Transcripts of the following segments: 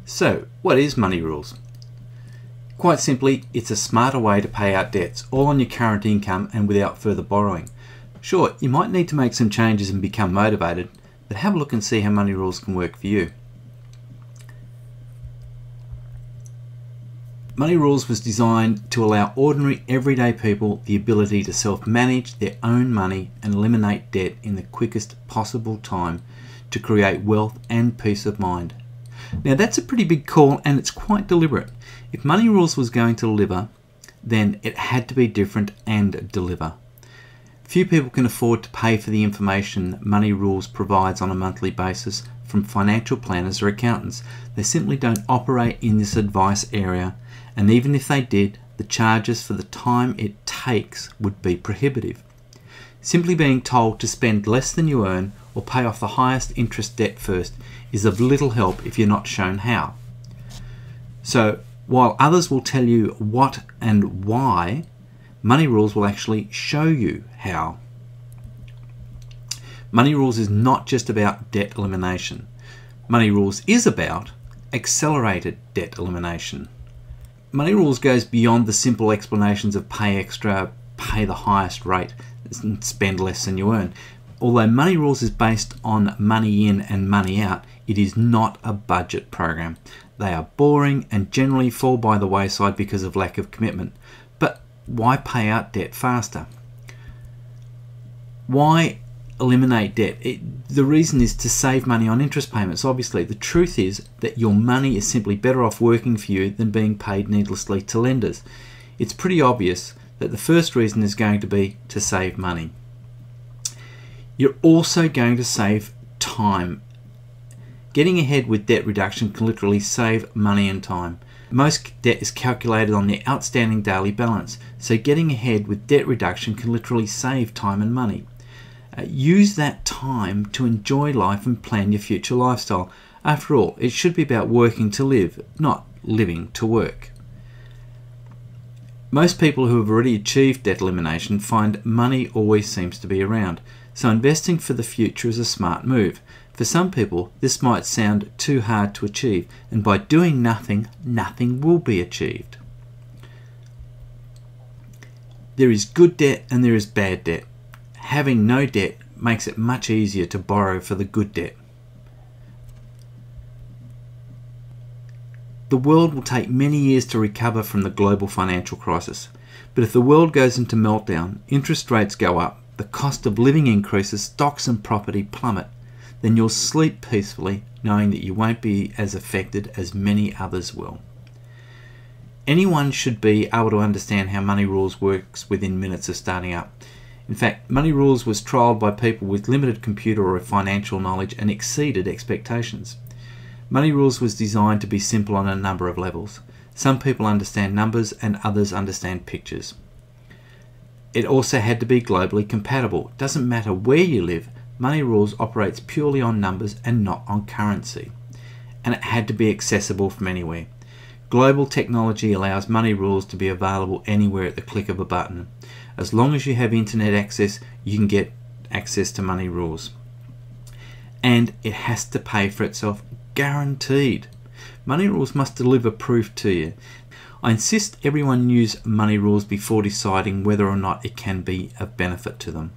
So, what is Money Rules? Quite simply, it's a smarter way to pay out debts, all on your current income and without further borrowing. Sure, you might need to make some changes and become motivated, but have a look and see how Money Rules can work for you. Money Rules was designed to allow ordinary, everyday people the ability to self-manage their own money and eliminate debt in the quickest possible time to create wealth and peace of mind. Now that's a pretty big call, and it's quite deliberate. If Money Rules was going to deliver, then it had to be different and deliver. Few people can afford to pay for the information Money Rules provides on a monthly basis from financial planners or accountants. They simply don't operate in this advice area, and even if they did, the charges for the time it takes would be prohibitive. Simply being told to spend less than you earn or pay off the highest interest debt first is of little help if you're not shown how. So while others will tell you what and why, Money Rules will actually show you how. Money Rules is not just about debt elimination. Money Rules is about accelerated debt elimination. Money Rules goes beyond the simple explanations of pay extra, pay the highest rate, and spend less than you earn. Although Money Rules is based on money in and money out, it is not a budget program. They are boring and generally fall by the wayside because of lack of commitment. But why pay out debt faster? Why eliminate debt? The reason is to save money on interest payments. Obviously, the truth is that your money is simply better off working for you than being paid needlessly to lenders. It's pretty obvious that the first reason is going to be to save money. You're also going to save time. Getting ahead with debt reduction can literally save money and time. Most debt is calculated on the outstanding daily balance, so getting ahead with debt reduction can literally save time and money. Use that time to enjoy life and plan your future lifestyle. After all, it should be about working to live, not living to work. Most people who have already achieved debt elimination find money always seems to be around, so investing for the future is a smart move. For some people, this might sound too hard to achieve, and by doing nothing, nothing will be achieved. There is good debt and there is bad debt. Having no debt makes it much easier to borrow for the good debt. The world will take many years to recover from the global financial crisis. But if the world goes into meltdown, interest rates go up, the cost of living increases, stocks and property plummet, then you'll sleep peacefully knowing that you won't be as affected as many others will. Anyone should be able to understand how Money Rules works within minutes of starting up. In fact, Money Rules was trialled by people with limited computer or financial knowledge and exceeded expectations. Money Rules was designed to be simple on a number of levels. Some people understand numbers and others understand pictures. It also had to be globally compatible. It doesn't matter where you live, Money Rules operates purely on numbers and not on currency. And it had to be accessible from anywhere. Global technology allows Money Rules to be available anywhere at the click of a button. As long as you have internet access, you can get access to Money Rules. And it has to pay for itself, guaranteed. Money Rules must deliver proof to you. I insist everyone use Money Rules before deciding whether or not it can be of benefit to them.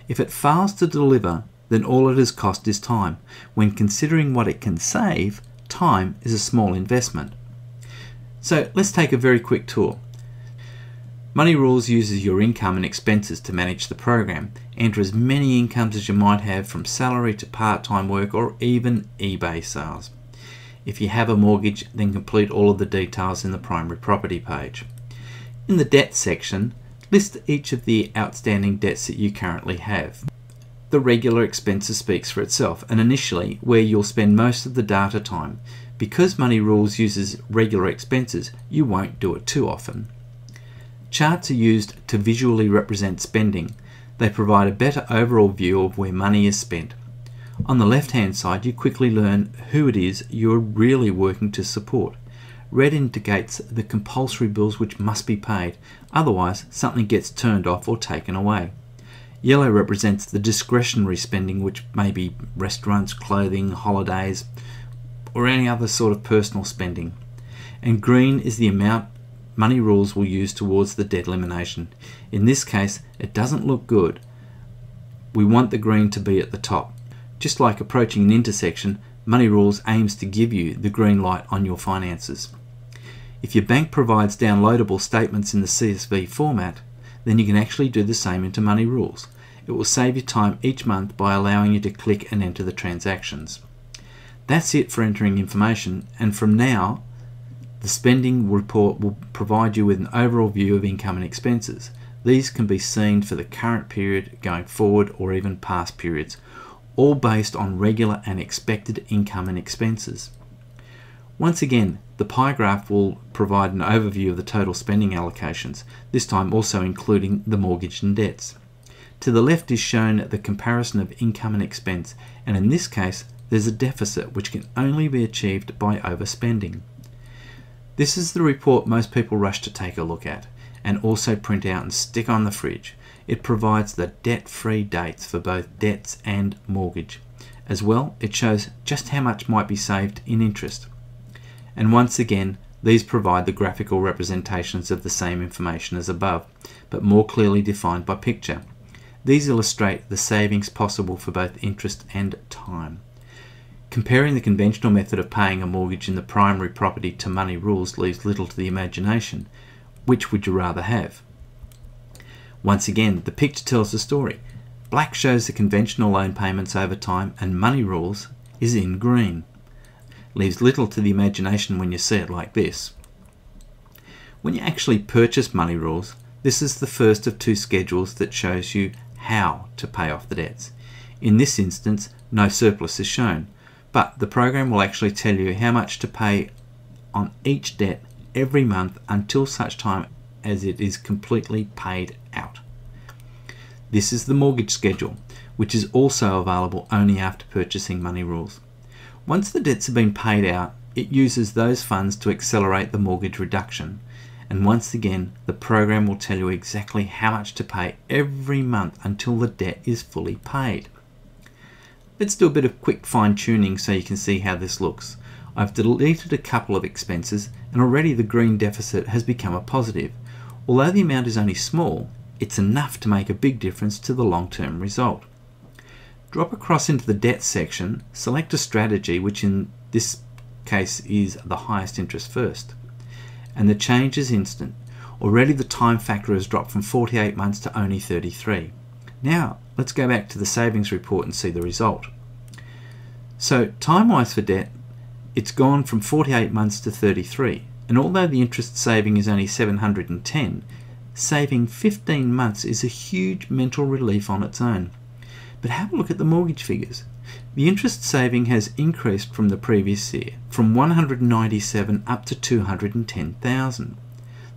If it fails to deliver, then all it has cost is time. When considering what it can save, time is a small investment. So let's take a very quick tour. Money Rules uses your income and expenses to manage the program. Enter as many incomes as you might have, from salary to part-time work or even eBay sales. If you have a mortgage, then complete all of the details in the primary property page. In the debt section, list each of the outstanding debts that you currently have. The regular expenses speaks for itself, and initially where you'll spend most of the data time. Because Money Rules uses regular expenses, you won't do it too often. Charts are used to visually represent spending. They provide a better overall view of where money is spent. On the left-hand side, you quickly learn who it is you're really working to support. Red indicates the compulsory bills which must be paid, otherwise something gets turned off or taken away. Yellow represents the discretionary spending, which may be restaurants, clothing, holidays, or any other sort of personal spending. And green is the amount Money Rules will use towards the debt elimination. In this case, it doesn't look good. We want the green to be at the top. Just like approaching an intersection, Money Rules aims to give you the green light on your finances. If your bank provides downloadable statements in the CSV format, then you can actually do the same into Money Rules. It will save you time each month by allowing you to click and enter the transactions. That's it for entering information, and from now, the spending report will provide you with an overall view of income and expenses. These can be seen for the current period, going forward, or even past periods, all based on regular and expected income and expenses. Once again, the pie graph will provide an overview of the total spending allocations, this time also including the mortgage and debts. To the left is shown the comparison of income and expense, and in this case there's a deficit which can only be achieved by overspending. This is the report most people rush to take a look at and also print out and stick on the fridge. It provides the debt-free dates for both debts and mortgage. As well, it shows just how much might be saved in interest. And once again, these provide the graphical representations of the same information as above, but more clearly defined by picture. These illustrate the savings possible for both interest and time. Comparing the conventional method of paying a mortgage in the primary property to Money Rules leaves little to the imagination. Which would you rather have? Once again, the picture tells the story. Black shows the conventional loan payments over time, and Money Rules is in green. Leaves little to the imagination when you see it like this. When you actually purchase Money Rules, this is the first of two schedules that shows you how to pay off the debts. In this instance, no surplus is shown, but the program will actually tell you how much to pay on each debt every month until such time as it is completely paid out. This is the mortgage schedule, which is also available only after purchasing Money Rules. Once the debts have been paid out, it uses those funds to accelerate the mortgage reduction. And once again, the program will tell you exactly how much to pay every month until the debt is fully paid. Let's do a bit of quick fine-tuning so you can see how this looks. I've deleted a couple of expenses, and already the green deficit has become a positive. Although the amount is only small, it's enough to make a big difference to the long-term result. Drop across into the debt section, select a strategy, which in this case is the highest interest first. And the change is instant. Already the time factor has dropped from 48 months to only 33. Now let's go back to the savings report and see the result. So time-wise for debt, it's gone from 48 months to 33, and although the interest saving is only 710, saving 15 months is a huge mental relief on its own. But have a look at the mortgage figures. The interest saving has increased from the previous year, from 197 up to 210,000.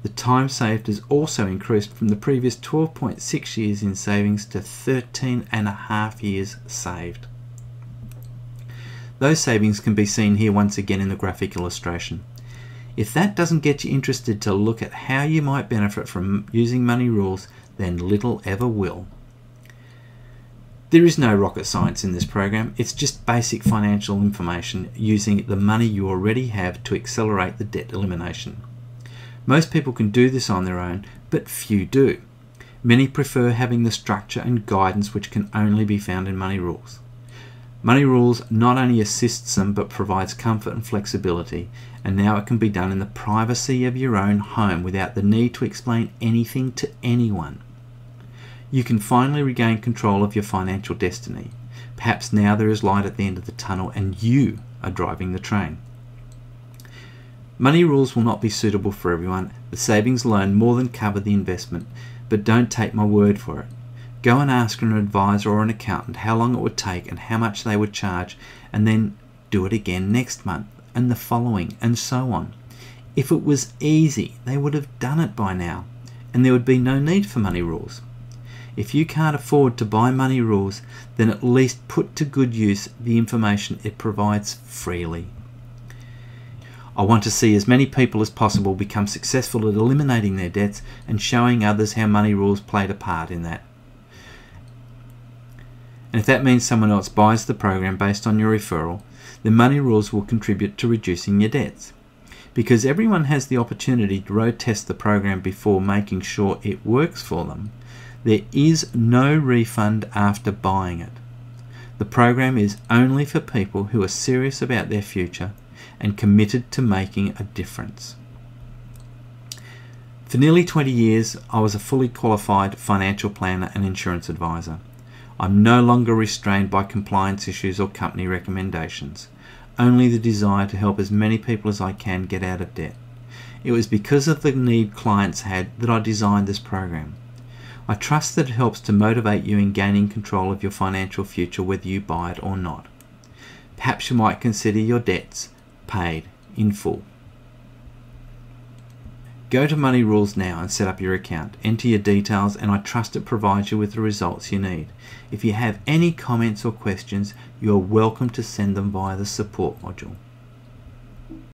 The time saved has also increased from the previous 12.6 years in savings to 13.5 years saved. Those savings can be seen here once again in the graphic illustration. If that doesn't get you interested to look at how you might benefit from using Money Rules, then little ever will. There is no rocket science in this program, it's just basic financial information using the money you already have to accelerate the debt elimination. Most people can do this on their own, but few do. Many prefer having the structure and guidance which can only be found in Money Rules. Money Rules not only assists them but provides comfort and flexibility, and now it can be done in the privacy of your own home without the need to explain anything to anyone. You can finally regain control of your financial destiny. Perhaps now there is light at the end of the tunnel and you are driving the train. Money Rules will not be suitable for everyone. The savings alone more than cover the investment, but don't take my word for it. Go and ask an advisor or an accountant how long it would take and how much they would charge, and then do it again next month and the following and so on. If it was easy, they would have done it by now, and there would be no need for Money Rules. If you can't afford to buy Money Rules, then at least put to good use the information it provides freely. I want to see as many people as possible become successful at eliminating their debts and showing others how Money Rules played a part in that. And if that means someone else buys the program based on your referral, then Money Rules will contribute to reducing your debts. Because everyone has the opportunity to road test the program before making sure it works for them, there is no refund after buying it. The program is only for people who are serious about their future and committed to making a difference. For nearly 20 years, I was a fully qualified financial planner and insurance advisor. I'm no longer restrained by compliance issues or company recommendations, only the desire to help as many people as I can get out of debt. It was because of the need clients had that I designed this program. I trust that it helps to motivate you in gaining control of your financial future whether you buy it or not. Perhaps you might consider your debts paid in full. Go to Money Rules now and set up your account. Enter your details and I trust it provides you with the results you need. If you have any comments or questions, you are welcome to send them via the support module.